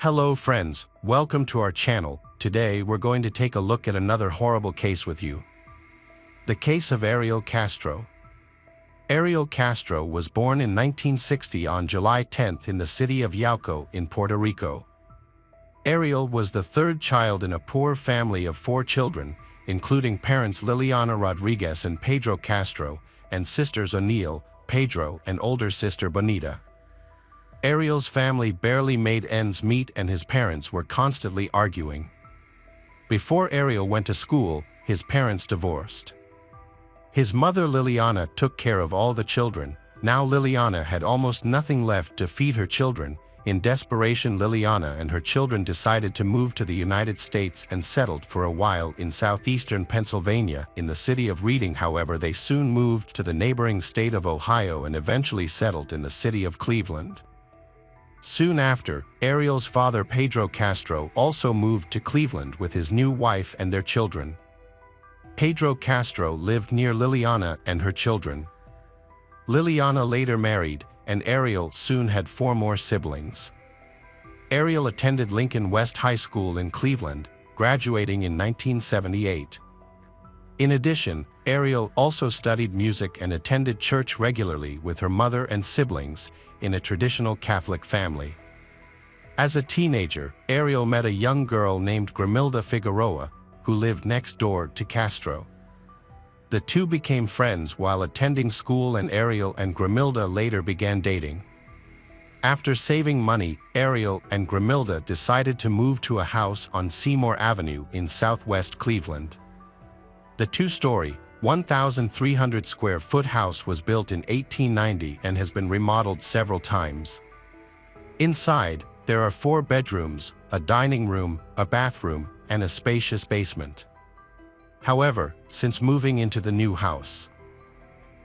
Hello friends, welcome to our channel. Today we're going to take a look at another horrible case with you. The case of Ariel Castro. Ariel Castro was born in 1960 on July 10th in the city of Yauco in Puerto Rico. Ariel was the third child in a poor family of 4 children, including parents Liliana Rodriguez and Pedro Castro, and sisters O'Neill, Pedro, and older sister Bonita. Ariel's family barely made ends meet and his parents were constantly arguing. Before Ariel went to school, his parents divorced. His mother Liliana took care of all the children. Now Liliana had almost nothing left to feed her children. In desperation, Liliana and her children decided to move to the United States and settled for a while in southeastern Pennsylvania in the city of Reading. However, they soon moved to the neighboring state of Ohio and eventually settled in the city of Cleveland. Soon after, Ariel's father Pedro Castro also moved to Cleveland with his new wife and their children. Pedro Castro lived near Liliana and her children. Liliana later married, and Ariel soon had 4 more siblings. Ariel attended Lincoln West High School in Cleveland, graduating in 1978. In addition, Ariel also studied music and attended church regularly with her mother and siblings in a traditional Catholic family. As a teenager, Ariel met a young girl named Grimilda Figueroa, who lived next door to Castro. The two became friends while attending school, and Ariel and Grimilda later began dating. After saving money, Ariel and Grimilda decided to move to a house on Seymour Avenue in southwest Cleveland. The 2-story, 1,300 square foot house was built in 1890 and has been remodeled several times. Inside, there are 4 bedrooms, a dining room, a bathroom, and a spacious basement. However, since moving into the new house,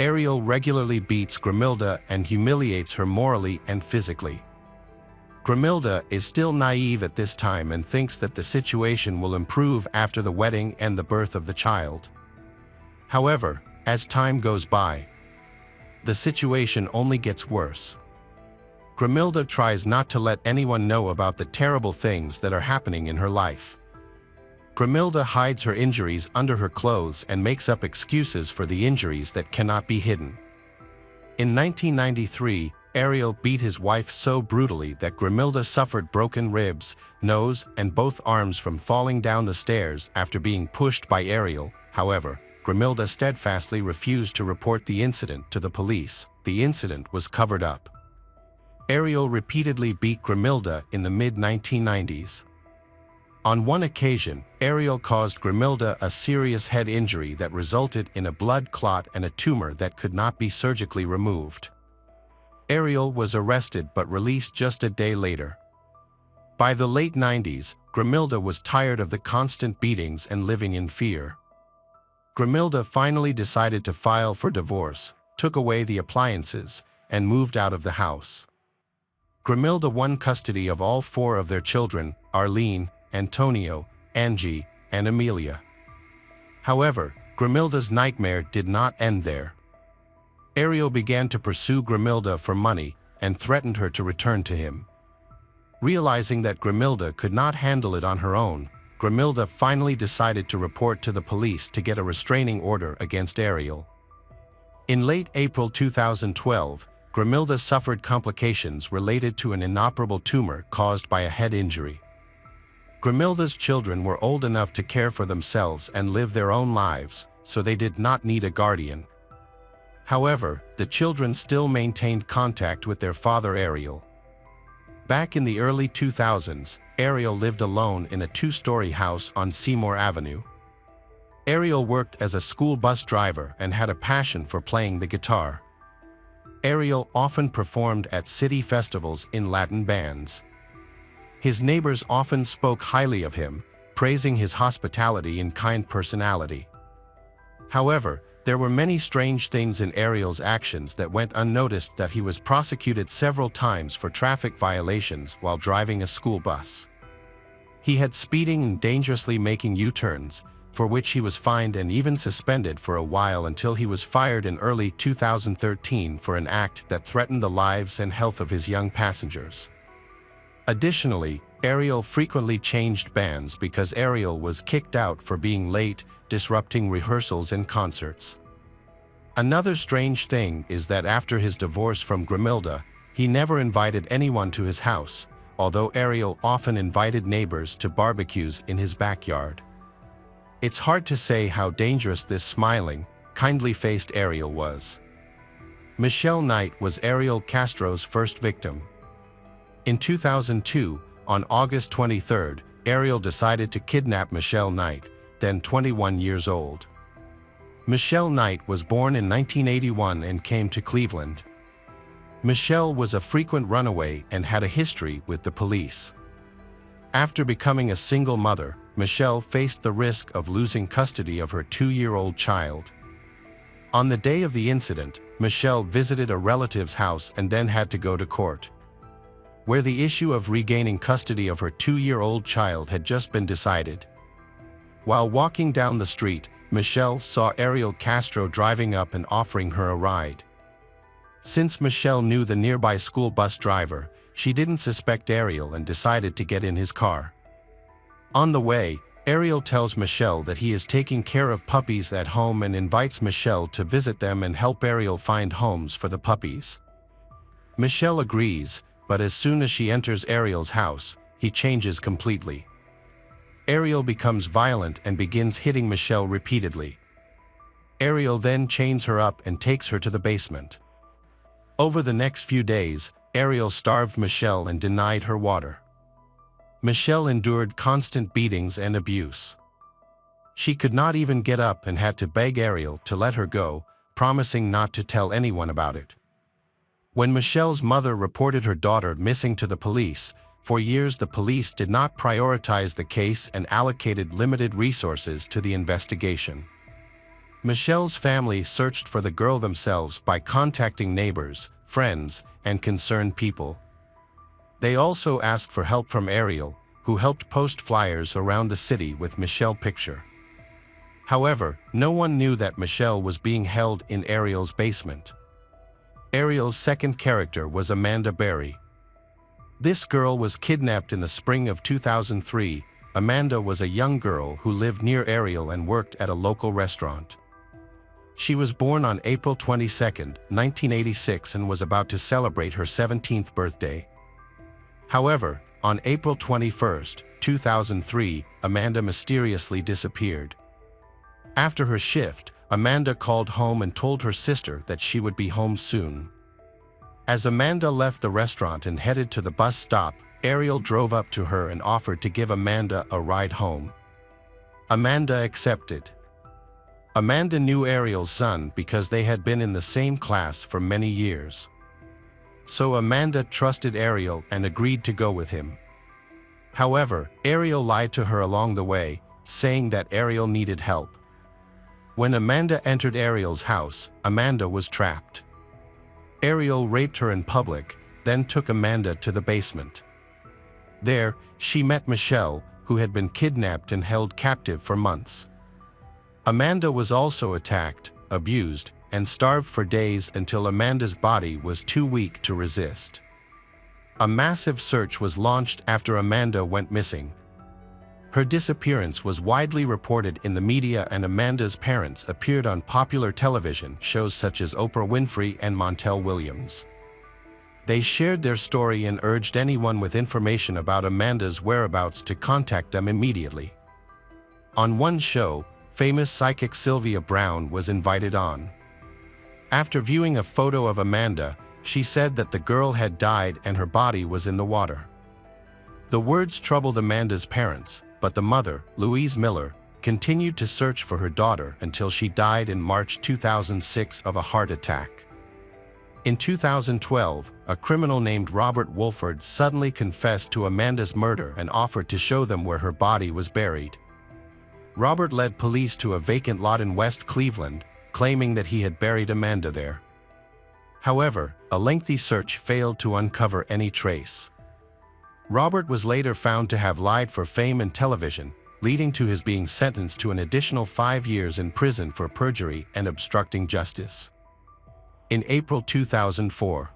Ariel regularly beats Grimilda and humiliates her morally and physically. Grimilda is still naive at this time and thinks that the situation will improve after the wedding and the birth of the child. However, as time goes by, the situation only gets worse. Grimilda tries not to let anyone know about the terrible things that are happening in her life. Grimilda hides her injuries under her clothes and makes up excuses for the injuries that cannot be hidden. In 1993, Ariel beat his wife so brutally that Grimilda suffered broken ribs, nose, and both arms from falling down the stairs after being pushed by Ariel. However, Grimilda steadfastly refused to report the incident to the police. The incident was covered up. Ariel repeatedly beat Grimilda in the mid-1990s. On one occasion, Ariel caused Grimilda a serious head injury that resulted in a blood clot and a tumor that could not be surgically removed. Ariel was arrested but released just a day later. By the late 90s, Grimilda was tired of the constant beatings and living in fear. Grimilda finally decided to file for divorce, took away the appliances, and moved out of the house. Grimilda won custody of all 4 of their children, Arlene, Antonio, Angie, and Amelia. However, Grimilda's nightmare did not end there. Ariel began to pursue Grimilda for money and threatened her to return to him. Realizing that Grimilda could not handle it on her own, Grimilda finally decided to report to the police to get a restraining order against Ariel. In late April 2012, Grimilda suffered complications related to an inoperable tumor caused by a head injury. Grimilda's children were old enough to care for themselves and live their own lives, so they did not need a guardian. However, the children still maintained contact with their father Ariel. Back in the early 2000s, Ariel lived alone in a 2-story house on Seymour Avenue. Ariel worked as a school bus driver and had a passion for playing the guitar. Ariel often performed at city festivals in Latin bands. His neighbors often spoke highly of him, praising his hospitality and kind personality. However, there were many strange things in Ariel's actions that went unnoticed. That he was prosecuted several times for traffic violations while driving a school bus. He had speeding and dangerously making U-turns, for which he was fined and even suspended for a while until he was fired in early 2013 for an act that threatened the lives and health of his young passengers. Additionally, Ariel frequently changed bands because Ariel was kicked out for being late, disrupting rehearsals and concerts. Another strange thing is that after his divorce from Grimilda, he never invited anyone to his house, although Ariel often invited neighbors to barbecues in his backyard. It's hard to say how dangerous this smiling, kindly-faced Ariel was. Michelle Knight was Ariel Castro's first victim. In 2002, on August 23, Ariel decided to kidnap Michelle Knight, then 21 years old. Michelle Knight was born in 1981 and came to Cleveland. Michelle was a frequent runaway and had a history with the police. After becoming a single mother, Michelle faced the risk of losing custody of her 2-year-old child. On the day of the incident, Michelle visited a relative's house and then had to go to court, where the issue of regaining custody of her 2-year-old child had just been decided. While walking down the street, Michelle saw Ariel Castro driving up and offering her a ride. Since Michelle knew the nearby school bus driver, she didn't suspect Ariel and decided to get in his car. On the way, Ariel tells Michelle that he is taking care of puppies at home and invites Michelle to visit them and help Ariel find homes for the puppies. Michelle agrees, but as soon as she enters Ariel's house, he changes completely. Ariel becomes violent and begins hitting Michelle repeatedly. Ariel then chains her up and takes her to the basement. Over the next few days, Ariel starved Michelle and denied her water. Michelle endured constant beatings and abuse. She could not even get up and had to beg Ariel to let her go, promising not to tell anyone about it. When Michelle's mother reported her daughter missing to the police, for years the police did not prioritize the case and allocated limited resources to the investigation. Michelle's family searched for the girl themselves by contacting neighbors, friends, and concerned people. They also asked for help from Ariel, who helped post flyers around the city with Michelle's picture. However, no one knew that Michelle was being held in Ariel's basement. Ariel's second character was Amanda Berry. This girl was kidnapped in the spring of 2003. Amanda was a young girl who lived near Ariel and worked at a local restaurant. She was born on April 22, 1986 and was about to celebrate her 17th birthday. However, on April 21, 2003, Amanda mysteriously disappeared. After her shift, Amanda called home and told her sister that she would be home soon. As Amanda left the restaurant and headed to the bus stop, Ariel drove up to her and offered to give Amanda a ride home. Amanda accepted. Amanda knew Ariel's son because they had been in the same class for many years. So Amanda trusted Ariel and agreed to go with him. However, Ariel lied to her along the way, saying that Ariel needed help. When Amanda entered Ariel's house, Amanda was trapped. Ariel raped her in public, then took Amanda to the basement. There, she met Michelle, who had been kidnapped and held captive for months. Amanda was also attacked, abused, and starved for days until Amanda's body was too weak to resist. A massive search was launched after Amanda went missing. Her disappearance was widely reported in the media and Amanda's parents appeared on popular television shows such as Oprah Winfrey and Montel Williams. They shared their story and urged anyone with information about Amanda's whereabouts to contact them immediately. On one show, famous psychic Sylvia Brown was invited on. After viewing a photo of Amanda, she said that the girl had died and her body was in the water. The words troubled Amanda's parents, but the mother, Louise Miller, continued to search for her daughter until she died in March 2006 of a heart attack. In 2012, a criminal named Robert Wolford suddenly confessed to Amanda's murder and offered to show them where her body was buried. Robert led police to a vacant lot in West Cleveland, claiming that he had buried Amanda there. However, a lengthy search failed to uncover any trace. Robert was later found to have lied for fame and television, leading to his being sentenced to an additional 5 years in prison for perjury and obstructing justice. In April 2004,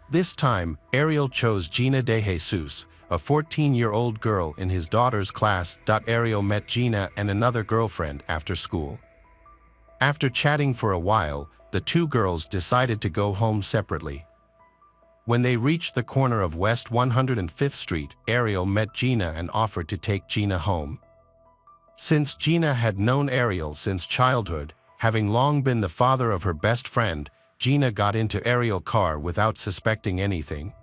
This time, Ariel chose Gina de Jesus, a 14-year-old girl in his daughter's class. Ariel met Gina and another girlfriend after school. After chatting for a while, the two girls decided to go home separately. When they reached the corner of West 105th Street, Ariel met Gina and offered to take Gina home. Since Gina had known Ariel since childhood, having long been the father of her best friend, Gina got into Ariel's car without suspecting anything.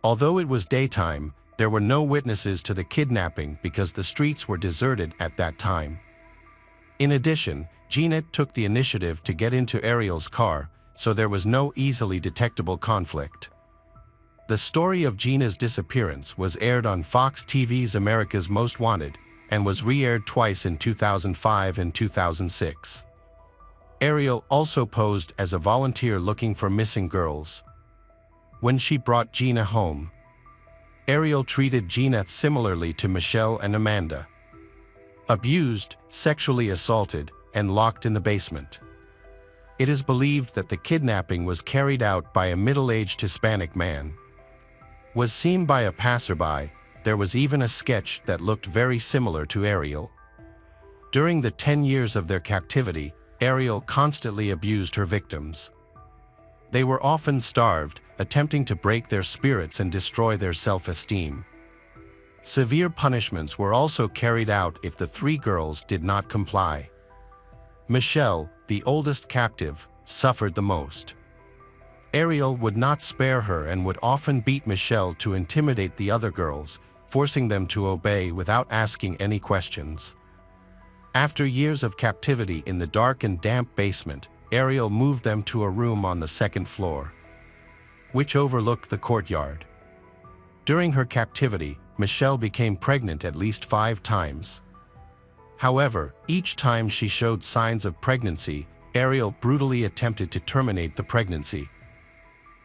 Although it was daytime, there were no witnesses to the kidnapping because the streets were deserted at that time. In addition, Gina took the initiative to get into Ariel's car, so there was no easily detectable conflict. The story of Gina's disappearance was aired on Fox TV's America's Most Wanted and was re-aired twice in 2005 and 2006. Ariel also posed as a volunteer looking for missing girls. When she brought Gina home, Ariel treated Gina similarly to Michelle and Amanda. Abused, sexually assaulted, and locked in the basement. It is believed that the kidnapping was carried out by a middle-aged Hispanic man. Was seen by a passerby. There was even a sketch that looked very similar to Ariel. During the 10 years of their captivity, Ariel constantly abused her victims. They were often starved, attempting to break their spirits and destroy their self-esteem. Severe punishments were also carried out if the three girls did not comply. Michelle, the oldest captive, suffered the most. Ariel would not spare her and would often beat Michelle to intimidate the other girls, forcing them to obey without asking any questions. After years of captivity in the dark and damp basement, Ariel moved them to a room on the second floor, which overlooked the courtyard. During her captivity, Michelle became pregnant at least 5 times. However, each time she showed signs of pregnancy, Ariel brutally attempted to terminate the pregnancy,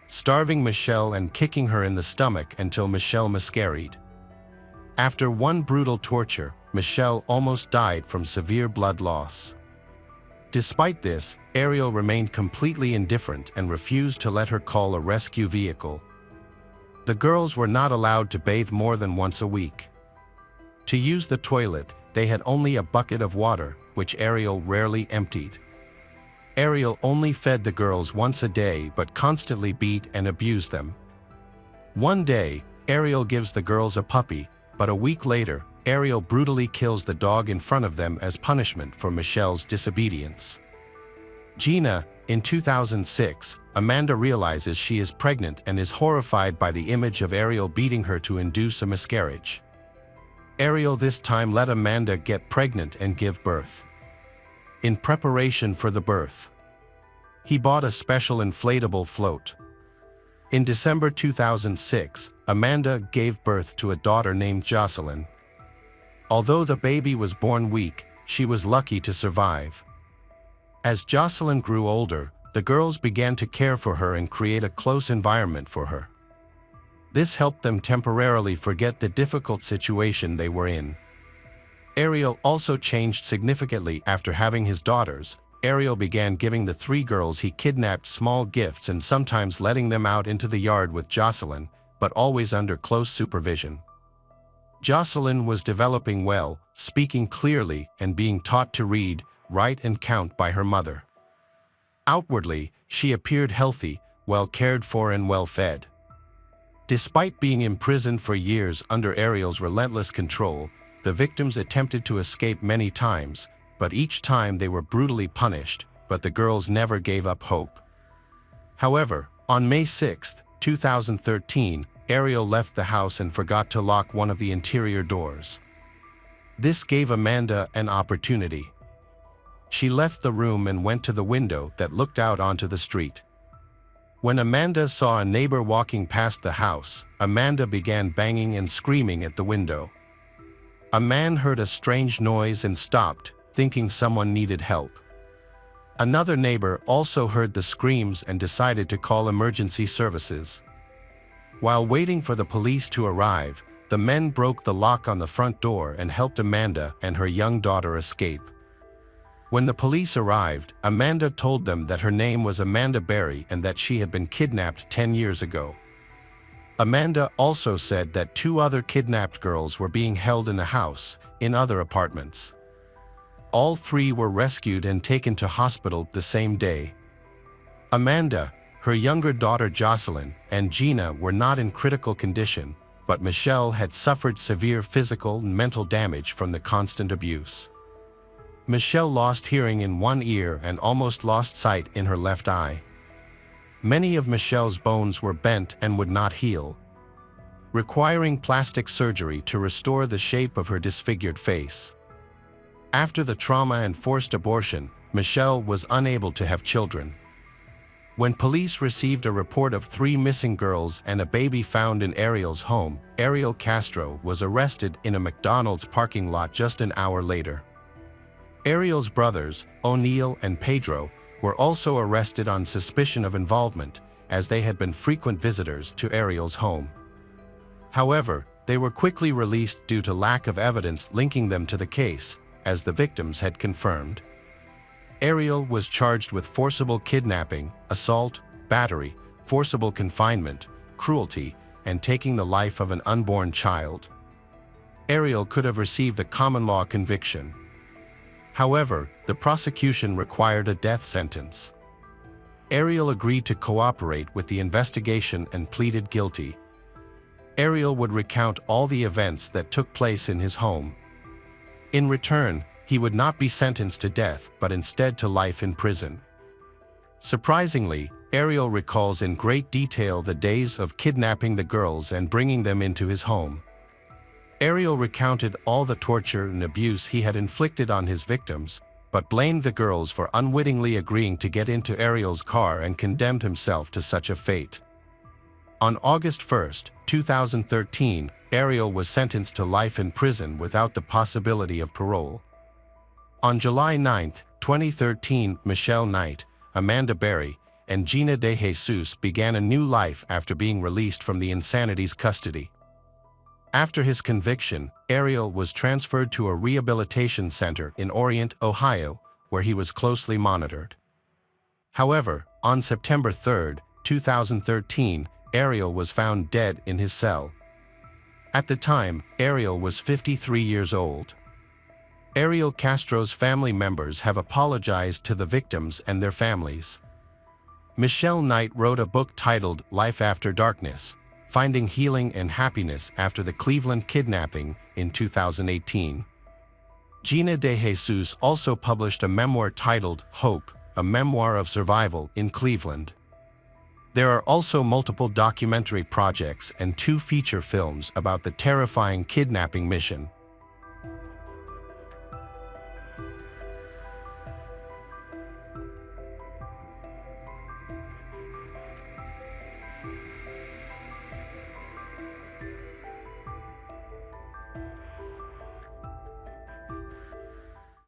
starving Michelle and kicking her in the stomach until Michelle miscarried. After one brutal torture, Michelle almost died from severe blood loss. Despite this, Ariel remained completely indifferent and refused to let her call a rescue vehicle. The girls were not allowed to bathe more than once a week. To use the toilet, they had only a bucket of water, which Ariel rarely emptied. Ariel only fed the girls once a day but constantly beat and abused them. One day, Ariel gives the girls a puppy, but a week later, Ariel brutally kills the dog in front of them as punishment for Michelle's disobedience. Gina, in 2006, Amanda realizes she is pregnant and is horrified by the image of Ariel beating her to induce a miscarriage. Ariel this time let Amanda get pregnant and give birth. In preparation for the birth, he bought a special inflatable float. In December 2006, Amanda gave birth to a daughter named Jocelyn. Although the baby was born weak, she was lucky to survive. As Jocelyn grew older, the girls began to care for her and create a close environment for her. This helped them temporarily forget the difficult situation they were in. Ariel also changed significantly after having his daughters. Ariel began giving the 3 girls he kidnapped small gifts and sometimes letting them out into the yard with Jocelyn, but always under close supervision. Jocelyn was developing well, speaking clearly, and being taught to read, write, and count by her mother. Outwardly, she appeared healthy, well cared for and well fed. Despite being imprisoned for years under Ariel's relentless control, the victims attempted to escape many times, but each time they were brutally punished, but the girls never gave up hope. However, on May 6, 2013, Ariel left the house and forgot to lock one of the interior doors. This gave Amanda an opportunity. She left the room and went to the window that looked out onto the street. When Amanda saw a neighbor walking past the house, Amanda began banging and screaming at the window. A man heard a strange noise and stopped, thinking someone needed help. Another neighbor also heard the screams and decided to call emergency services. While waiting for the police to arrive, the men broke the lock on the front door and helped Amanda and her young daughter escape. When the police arrived, Amanda told them that her name was Amanda Berry and that she had been kidnapped 10 years ago. Amanda also said that 2 other kidnapped girls were being held in a house, in other apartments. All 3 were rescued and taken to hospital the same day. Amanda, her younger daughter Jocelyn, and Gina were not in critical condition, but Michelle had suffered severe physical and mental damage from the constant abuse. Michelle lost hearing in one ear and almost lost sight in her left eye. Many of Michelle's bones were bent and would not heal, requiring plastic surgery to restore the shape of her disfigured face. After the trauma and forced abortion, Michelle was unable to have children. When police received a report of 3 missing girls and a baby found in Ariel's home, Ariel Castro was arrested in a McDonald's parking lot just an hour later. Ariel's brothers, O'Neill and Pedro, were also arrested on suspicion of involvement, as they had been frequent visitors to Ariel's home. However, they were quickly released due to lack of evidence linking them to the case, as the victims had confirmed. Ariel was charged with forcible kidnapping, assault, battery, forcible confinement, cruelty, and taking the life of an unborn child. Ariel could have received a common law conviction. However, the prosecution required a death sentence. Ariel agreed to cooperate with the investigation and pleaded guilty. Ariel would recount all the events that took place in his home. In return, he would not be sentenced to death but instead to life in prison. Surprisingly, Ariel recalls in great detail the days of kidnapping the girls and bringing them into his home. Ariel recounted all the torture and abuse he had inflicted on his victims, but blamed the girls for unwittingly agreeing to get into Ariel's car and condemned himself to such a fate. On August 1, 2013, Ariel was sentenced to life in prison without the possibility of parole. On July 9, 2013, Michelle Knight, Amanda Berry, and Gina De Jesus began a new life after being released from the Insanity's custody. After his conviction, Ariel was transferred to a rehabilitation center in Orient, Ohio, where he was closely monitored. However, on September 3, 2013, Ariel was found dead in his cell. At the time, Ariel was 53 years old. Ariel Castro's family members have apologized to the victims and their families. Michelle Knight wrote a book titled Life After Darkness: Finding Healing and Happiness After the Cleveland Kidnapping in 2018. Gina De Jesus also published a memoir titled Hope, a memoir of survival in Cleveland. There are also multiple documentary projects and 2 feature films about the terrifying kidnapping mission.